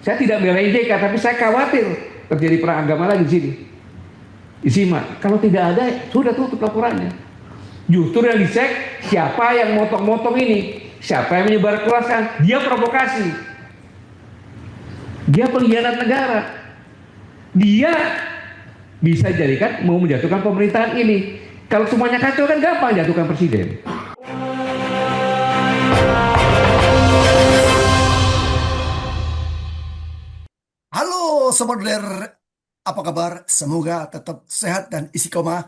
Saya tidak belain JK, tapi saya khawatir terjadi perang agama lagi di sini. Disimak. Kalau tidak ada, sudah tutup laporannya. Justru yang dicek siapa yang motong-motong ini, siapa yang menyebar keraskan, dia provokasi, dia pengkhianat negara, dia bisa jadikan mau menjatuhkan pemerintahan ini. Kalau semuanya kacau kan gampang jatuhkan presiden. Halo Sobat Ler, apa kabar? Semoga tetap sehat dan istiqomah.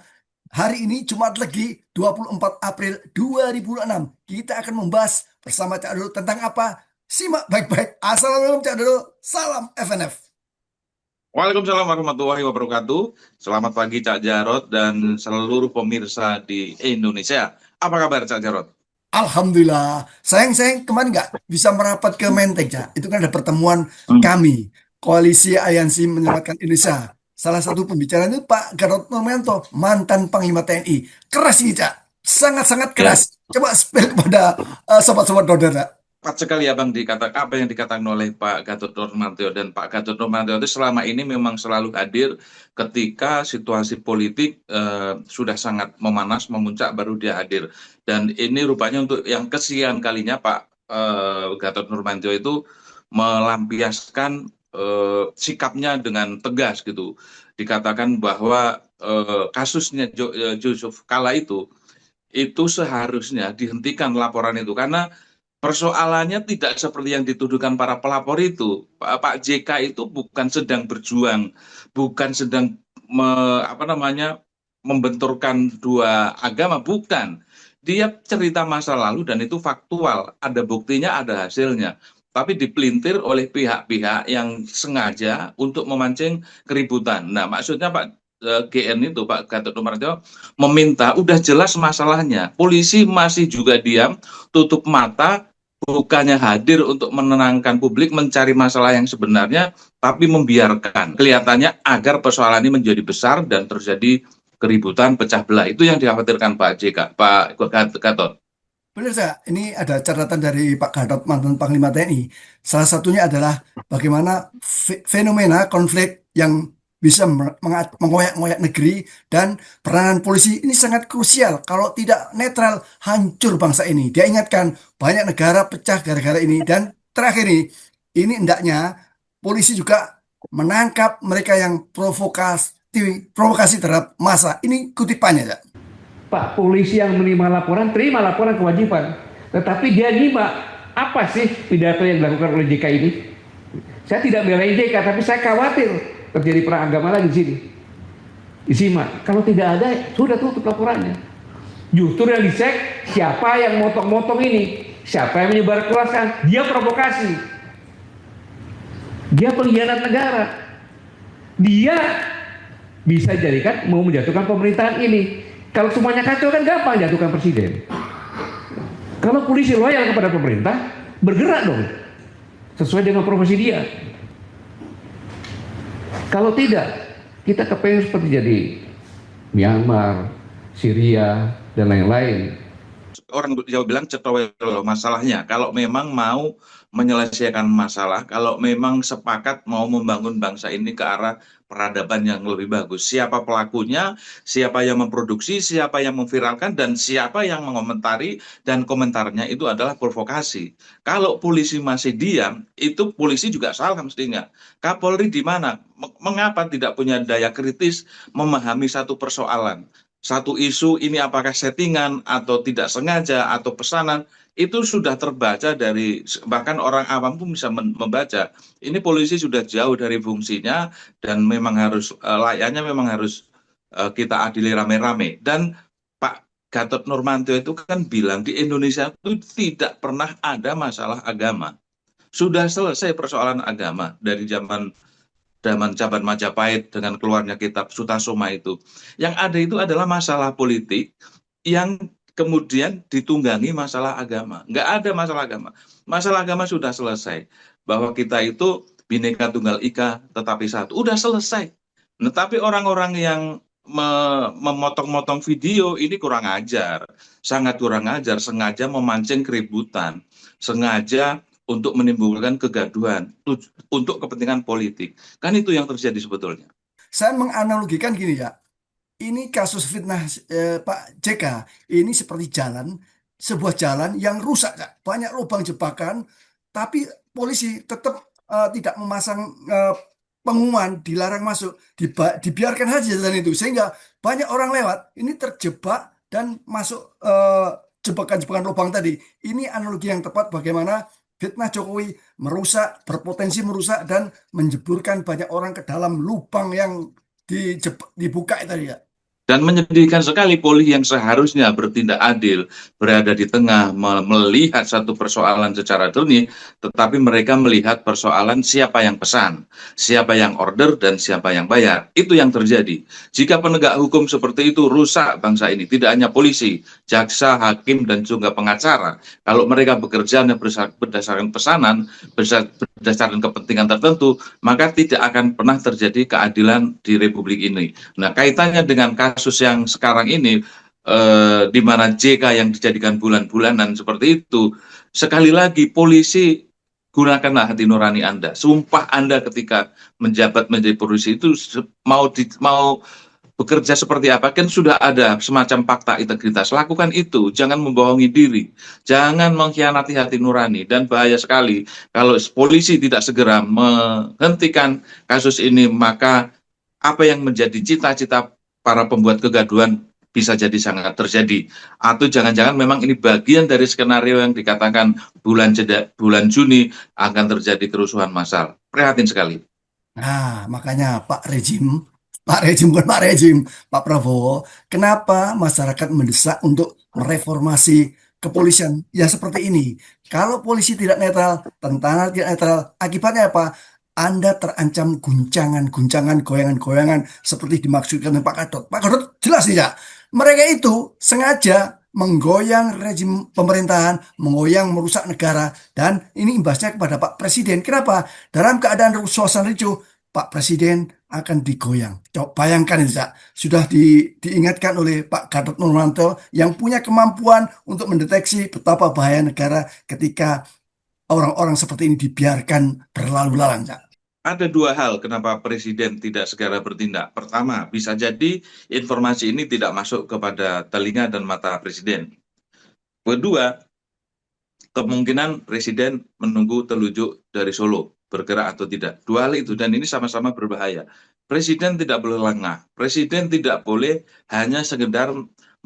Hari ini Jumat Legi 24 April 2006. Kita akan membahas bersama Cak Dodo tentang apa? Simak baik-baik. Assalamualaikum Cak Dodo, salam FNF. Waalaikumsalam warahmatullahi wabarakatuh. Selamat pagi Cak Jarot dan seluruh pemirsa di Indonesia. Apa kabar Cak Jarot? Alhamdulillah. Sayang kemarin nggak bisa merapat ke Menteng, Cak. Itu kan ada pertemuan kami, Koalisi Aliansi Menyelamatkan Indonesia. Salah satu pembicara itu Pak Gatot Nurmantio, mantan Panglima TNI. Keras ini, Cak. Sangat-sangat Ya, keras. Coba spill kepada sobat-sobat Dodo, Cak. tepat sekali Abang apa yang dikatakan oleh Pak Gatot Nurmantio, dan Pak Gatot Nurmantio itu selama ini memang selalu hadir ketika situasi politik sudah sangat memanas, memuncak, baru dia hadir. Dan ini rupanya untuk yang kesekian kalinya Pak Gatot Nurmantio itu melampiaskan sikapnya dengan tegas gitu. Dikatakan bahwa kasusnya Yusuf Kala itu seharusnya dihentikan laporan itu karena persoalannya tidak seperti yang dituduhkan para pelapor itu. Pak JK itu bukan sedang berjuang, bukan sedang membenturkan dua agama, bukan. Dia cerita masa lalu dan itu faktual, ada buktinya, ada hasilnya. Tapi dipelintir oleh pihak-pihak yang sengaja untuk memancing keributan. Nah, maksudnya GN itu, Pak Gatot Nurmantio, meminta, udah jelas masalahnya. Polisi masih juga diam, tutup mata, bukannya hadir untuk menenangkan publik, mencari masalah yang sebenarnya, tapi membiarkan kelihatannya agar persoalan ini menjadi besar dan terjadi keributan, pecah belah. Itu yang dikhawatirkan Pak JK, Pak Gatot. Benar, Cak. Ini ada catatan dari Pak Gatot, mantan Panglima TNI. Salah satunya adalah bagaimana fenomena konflik yang bisa mengoyak-ngoyak negeri dan peranan polisi ini sangat krusial. Kalau tidak netral, hancur bangsa ini. Dia ingatkan banyak negara pecah gara-gara ini. Dan terakhir ini hendaknya polisi juga menangkap mereka yang provokasi terhadap massa. Ini kutipannya, Cak. Pak, polisi yang menerima laporan, terima laporan kewajiban. Tetapi dia nyimak apa sih pidato yang dilakukan oleh JK ini. Saya tidak belain JK, tapi saya khawatir terjadi perang agama lagi di sini. Disimak. Kalau tidak ada, sudah tutup laporannya. Justru yang dicek siapa yang motong-motong ini, siapa yang menyebar keraskan, dia provokasi, dia pengkhianat negara, dia bisa jadikan mau menjatuhkan pemerintahan ini. Kalau semuanya kacau kan gampang jatuhkan presiden. Kalau polisi loyal kepada pemerintah, bergerak dong sesuai dengan profesi dia. Kalau tidak, kita kepengen seperti jadi Myanmar, Syria, dan lain-lain. Orang Jawa bilang cetowelo masalahnya. Kalau memang mau menyelesaikan masalah, kalau memang sepakat mau membangun bangsa ini ke arah peradaban yang lebih bagus. Siapa pelakunya, siapa yang memproduksi, siapa yang memviralkan, dan siapa yang mengomentari, dan komentarnya itu adalah provokasi. Kalau polisi masih diam, itu polisi juga salah mestinya. Kapolri di mana? Mengapa tidak punya daya kritis memahami satu persoalan? Satu isu ini apakah settingan atau tidak sengaja atau pesanan, itu sudah terbaca dari, bahkan orang awam pun bisa membaca. Ini polisi sudah jauh dari fungsinya dan memang harus layaknya memang harus kita adili rame-rame. Dan Pak Gatot Nurmantio itu kan bilang di Indonesia itu tidak pernah ada masalah agama. Sudah selesai persoalan agama dari zaman zaman Majapahit dengan keluarnya kitab Sutasoma itu. Yang ada itu adalah masalah politik yang kemudian ditunggangi masalah agama. Nggak ada masalah agama. Masalah agama sudah selesai. Bahwa kita itu Bhinneka Tunggal Ika tetapi satu. Udah selesai. Nah, tapi orang-orang yang memotong-motong video ini kurang ajar. Sangat kurang ajar. Sengaja memancing keributan. Sengaja untuk menimbulkan kegaduhan untuk kepentingan politik. Kan itu yang terjadi sebetulnya. Saya menganalogikan gini ya, ini kasus fitnah Pak JK, ini seperti jalan, sebuah jalan yang rusak, Kak. Banyak lubang jebakan, tapi polisi tetap tidak memasang pengumuman, dilarang masuk, dibiarkan saja jalan itu, sehingga banyak orang lewat, ini terjebak dan masuk jebakan-jebakan lubang tadi. Ini analogi yang tepat bagaimana fitnah Jokowi merusak, berpotensi merusak dan menjeburkan banyak orang ke dalam lubang yang dibuka tadi ya. Dan menyedihkan sekali polisi yang seharusnya bertindak adil, berada di tengah, melihat satu persoalan secara jernih, tetapi mereka melihat persoalan siapa yang pesan, siapa yang order, dan siapa yang bayar. Itu yang terjadi. Jika penegak hukum seperti itu rusak bangsa ini, tidak hanya polisi, jaksa, hakim, dan juga pengacara. Kalau mereka bekerja berdasarkan pesanan, berdasarkan kepentingan tertentu, maka tidak akan pernah terjadi keadilan di Republik ini. Nah, kaitannya dengan kasus yang sekarang ini, di mana JK yang dijadikan bulan-bulanan seperti itu, sekali lagi polisi, gunakanlah hati nurani Anda. Sumpah Anda ketika menjabat menjadi polisi itu mau bekerja seperti apa, kan sudah ada semacam fakta integritas. Lakukan itu, jangan membohongi diri, jangan mengkhianati hati nurani. Dan bahaya sekali kalau polisi tidak segera menghentikan kasus ini, maka apa yang menjadi cita-cita para pembuat kegaduhan bisa jadi sangat terjadi. Atau jangan-jangan memang ini bagian dari skenario yang dikatakan bulan Juni akan terjadi kerusuhan massal. Prihatin sekali. Nah, makanya Pak Prabowo, kenapa masyarakat mendesak untuk mereformasi kepolisian yang seperti ini? Kalau polisi tidak netral, tentara tidak netral, akibatnya apa? Anda terancam guncangan, goyangan-goyangan seperti dimaksudkan oleh Pak Gatot. Pak Gatot jelas tidak. Mereka itu sengaja menggoyang rejim pemerintahan, merusak negara, dan ini imbasnya kepada Pak Presiden. Kenapa? Dalam keadaan suasana ricuh, Pak Presiden akan digoyang. Coba bayangkan itu, sudah diingatkan oleh Pak Gatot Nurmantio yang punya kemampuan untuk mendeteksi betapa bahaya negara ketika orang-orang seperti ini dibiarkan berlalu lalang. Ada dua hal kenapa Presiden tidak segera bertindak. Pertama, bisa jadi informasi ini tidak masuk kepada telinga dan mata Presiden. Kedua, kemungkinan Presiden menunggu telunjuk dari Solo, bergerak atau tidak. Dua hal itu, dan ini sama-sama berbahaya. Presiden tidak boleh lengah. Presiden tidak boleh hanya sekedar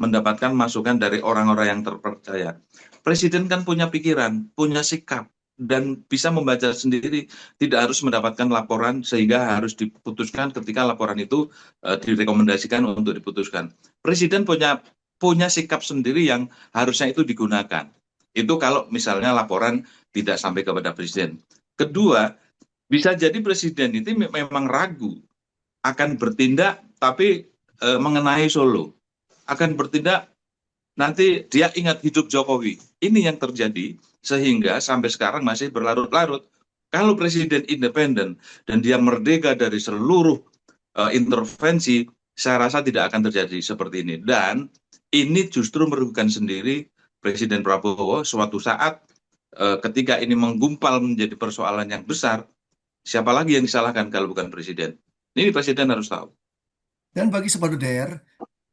mendapatkan masukan dari orang-orang yang terpercaya. Presiden kan punya pikiran, punya sikap, dan bisa membaca sendiri, tidak harus mendapatkan laporan sehingga harus diputuskan ketika laporan itu direkomendasikan untuk diputuskan. Presiden punya sikap sendiri yang harusnya itu digunakan. Itu kalau misalnya laporan tidak sampai kepada Presiden. Kedua, bisa jadi Presiden itu memang ragu akan bertindak, tapi mengenai Solo akan bertindak. Nanti dia ingat hidup Jokowi. Ini yang terjadi sehingga sampai sekarang masih berlarut-larut. Kalau Presiden independen dan dia merdeka dari seluruh intervensi, saya rasa tidak akan terjadi seperti ini. Dan ini justru merugikan sendiri Presiden Prabowo suatu saat ketika ini menggumpal menjadi persoalan yang besar, siapa lagi yang disalahkan kalau bukan Presiden? Ini Presiden harus tahu. Dan bagi Sobat Uder,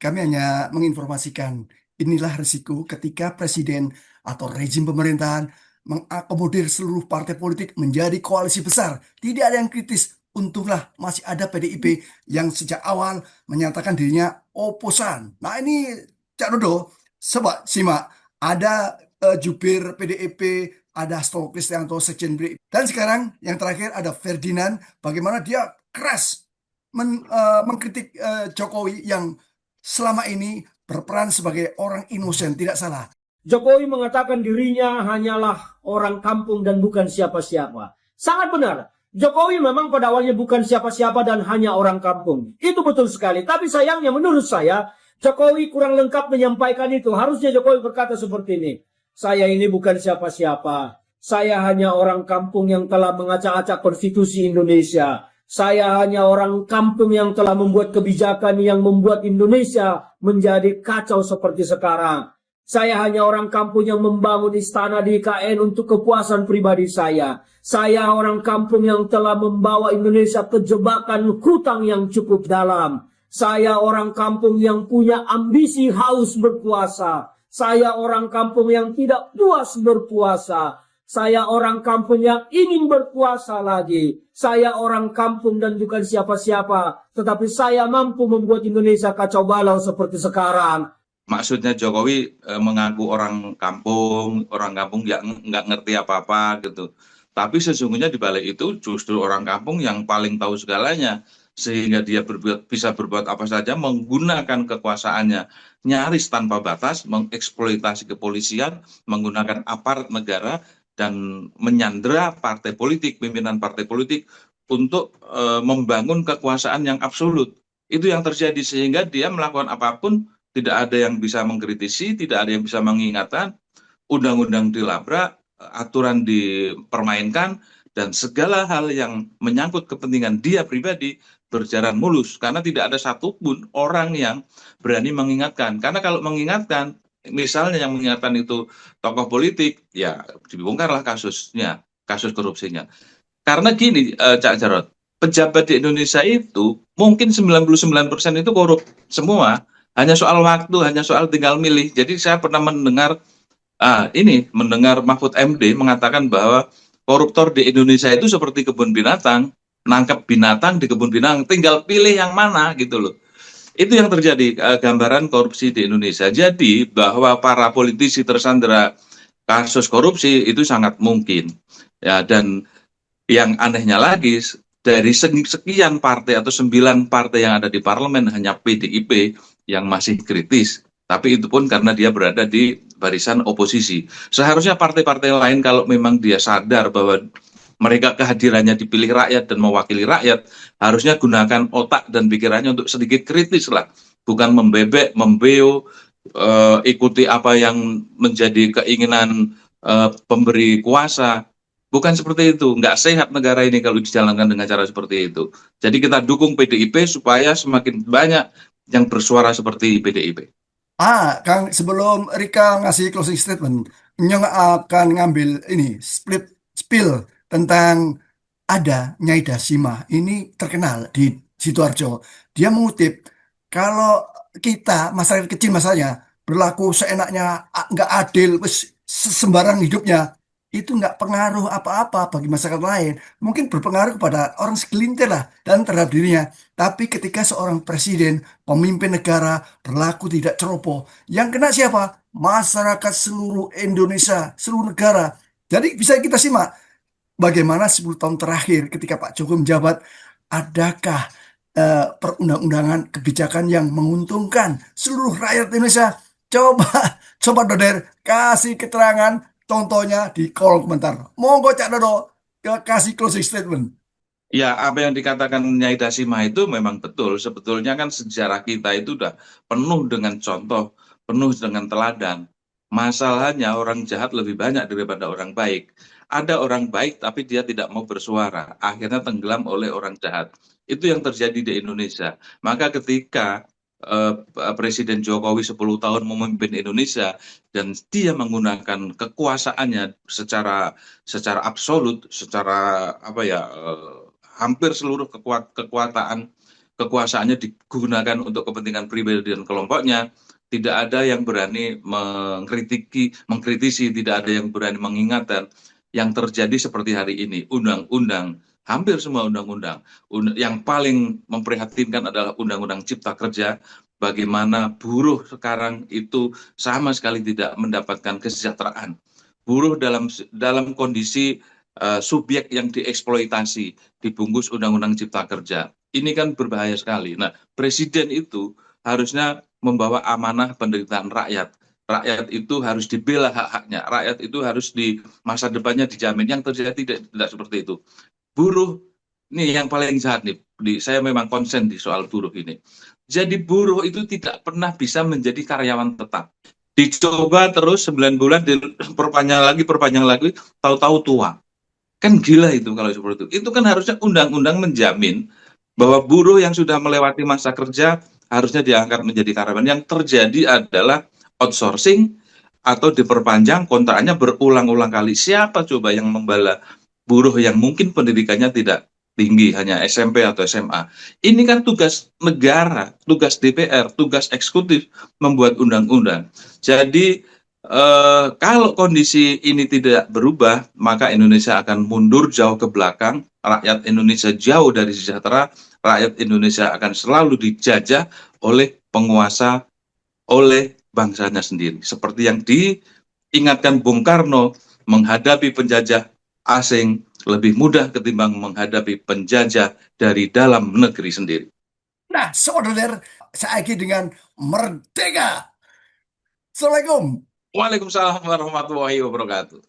kami hanya menginformasikan inilah risiko ketika presiden atau rejim pemerintahan mengakomodir seluruh partai politik menjadi koalisi besar. Tidak ada yang kritis. Untunglah masih ada PDIP yang sejak awal menyatakan dirinya oposan. Nah ini Cak Dodo, coba simak. Ada jubir PDIP, ada Hasto Kristianto, Sekjen PDIP. Dan sekarang yang terakhir ada Ferdinand, bagaimana dia keras mengkritik Jokowi yang selama ini berperan sebagai orang inosen, tidak salah. Jokowi mengatakan dirinya hanyalah orang kampung dan bukan siapa-siapa. Sangat benar. Jokowi memang pada awalnya bukan siapa-siapa dan hanya orang kampung. Itu betul sekali. Tapi sayangnya menurut saya, Jokowi kurang lengkap menyampaikan itu. Harusnya Jokowi berkata seperti ini. Saya ini bukan siapa-siapa. Saya hanya orang kampung yang telah mengacak-acak konstitusi Indonesia. Saya hanya orang kampung yang telah membuat kebijakan yang membuat Indonesia menjadi kacau seperti sekarang. Saya hanya orang kampung yang membangun istana di IKN untuk kepuasan pribadi saya. Saya orang kampung yang telah membawa Indonesia ke jebakan hutang yang cukup dalam. Saya orang kampung yang punya ambisi haus berkuasa. Saya orang kampung yang tidak puas berpuasa. Saya orang kampung yang ingin berkuasa lagi. Saya orang kampung dan bukan siapa-siapa. Tetapi saya mampu membuat Indonesia kacau balau seperti sekarang. Maksudnya Jokowi mengaku orang kampung yang nggak ngerti apa-apa gitu. Tapi sesungguhnya di balik itu justru orang kampung yang paling tahu segalanya. Sehingga dia bisa berbuat apa saja, menggunakan kekuasaannya nyaris tanpa batas, mengeksploitasi kepolisian, menggunakan aparat negara, dan menyandera partai politik, pimpinan partai politik untuk membangun kekuasaan yang absolut. Itu yang terjadi, sehingga dia melakukan apapun, tidak ada yang bisa mengkritisi, tidak ada yang bisa mengingatkan, undang-undang dilabrak, aturan dipermainkan, dan segala hal yang menyangkut kepentingan dia pribadi berjalan mulus, karena tidak ada satupun orang yang berani mengingatkan. Karena kalau mengingatkan, misalnya yang mengingatkan itu tokoh politik, ya dibongkarlah kasusnya, kasus korupsinya. Karena gini, Cak Jarot, pejabat di Indonesia itu mungkin 99% itu korup semua, hanya soal waktu, hanya soal tinggal milih. Jadi saya pernah mendengar Mahfud MD mengatakan bahwa koruptor di Indonesia itu seperti kebun binatang, nangkep binatang di kebun binatang, tinggal pilih yang mana gitu loh. Itu yang terjadi, gambaran korupsi di Indonesia. Jadi bahwa para politisi tersandera kasus korupsi itu sangat mungkin. Ya, dan yang anehnya lagi, dari sekian partai atau 9 partai yang ada di parlemen, hanya PDIP yang masih kritis. Tapi itu pun karena dia berada di barisan oposisi. Seharusnya partai-partai lain kalau memang dia sadar bahwa mereka kehadirannya dipilih rakyat dan mewakili rakyat, harusnya gunakan otak dan pikirannya untuk sedikit kritis lah, bukan membebek, membeo, ikuti apa yang menjadi keinginan pemberi kuasa. Bukan seperti itu, nggak sehat negara ini kalau dijalankan dengan cara seperti itu. Jadi kita dukung PDIP supaya semakin banyak yang bersuara seperti PDIP. Kang, sebelum Rika ngasih closing statement, Nyong akan ngambil ini spill tentang ada Nyai Dasima. Ini terkenal di Sidoarjo. Dia mengutip, kalau kita masyarakat kecil masalahnya berlaku seenaknya, nggak adil, sembarang hidupnya, itu nggak pengaruh apa-apa bagi masyarakat lain. Mungkin berpengaruh kepada orang segelintir lah dan terhadap dirinya. Tapi ketika seorang presiden, pemimpin negara berlaku tidak ceroboh, yang kena siapa? Masyarakat seluruh Indonesia, seluruh negara. Jadi bisa kita simak bagaimana 10 tahun terakhir ketika Pak Jokowi menjabat, adakah perundang-undangan kebijakan yang menguntungkan seluruh rakyat Indonesia? Coba Doder, kasih keterangan, contohnya di kolom komentar. Monggo Cak Dodo, kasih closing statement. Ya, apa yang dikatakan Nyai Dasima itu memang betul. Sebetulnya kan sejarah kita itu udah penuh dengan contoh, penuh dengan teladan. Masalahnya orang jahat lebih banyak daripada orang baik. Ada orang baik tapi dia tidak mau bersuara, akhirnya tenggelam oleh orang jahat. Itu yang terjadi di Indonesia. Maka ketika Presiden Jokowi 10 tahun memimpin Indonesia dan dia menggunakan kekuasaannya secara absolut, secara hampir seluruh kekuasaannya digunakan untuk kepentingan pribadi dan kelompoknya, tidak ada yang berani mengkritisi, tidak ada yang berani mengingatkan. Yang terjadi seperti hari ini, undang-undang, hampir semua undang-undang. Yang paling memprihatinkan adalah undang-undang Cipta Kerja, bagaimana buruh sekarang itu sama sekali tidak mendapatkan kesejahteraan. Buruh dalam kondisi subjek yang dieksploitasi, dibungkus undang-undang Cipta Kerja. Ini kan berbahaya sekali. Nah, presiden itu harusnya membawa amanah penderitaan rakyat. Rakyat itu harus dibela hak-haknya. Rakyat itu harus di masa depannya dijamin. Yang terjadi tidak seperti itu. Buruh, ini yang paling jahat nih. Saya memang konsen di soal buruh ini. Jadi buruh itu tidak pernah bisa menjadi karyawan tetap. Dicoba terus 9 bulan, perpanjang lagi, tahu-tahu tua. Kan gila itu kalau seperti itu. Itu kan harusnya undang-undang menjamin bahwa buruh yang sudah melewati masa kerja harusnya diangkat menjadi karyawan. Yang terjadi adalah outsourcing, atau diperpanjang kontraknya berulang-ulang kali. Siapa coba yang membela buruh yang mungkin pendidikannya tidak tinggi, hanya SMP atau SMA? Ini kan tugas negara, tugas DPR, tugas eksekutif membuat undang-undang. Jadi kalau kondisi ini tidak berubah, maka Indonesia akan mundur jauh ke belakang, rakyat Indonesia jauh dari sejahtera, rakyat Indonesia akan selalu dijajah oleh penguasa, oleh bangsanya sendiri. Seperti yang diingatkan Bung Karno, menghadapi penjajah asing lebih mudah ketimbang menghadapi penjajah dari dalam negeri sendiri. Nah, saudara, saya akhiri dengan merdeka. Assalamualaikum. Waalaikumsalam warahmatullahi wabarakatuh.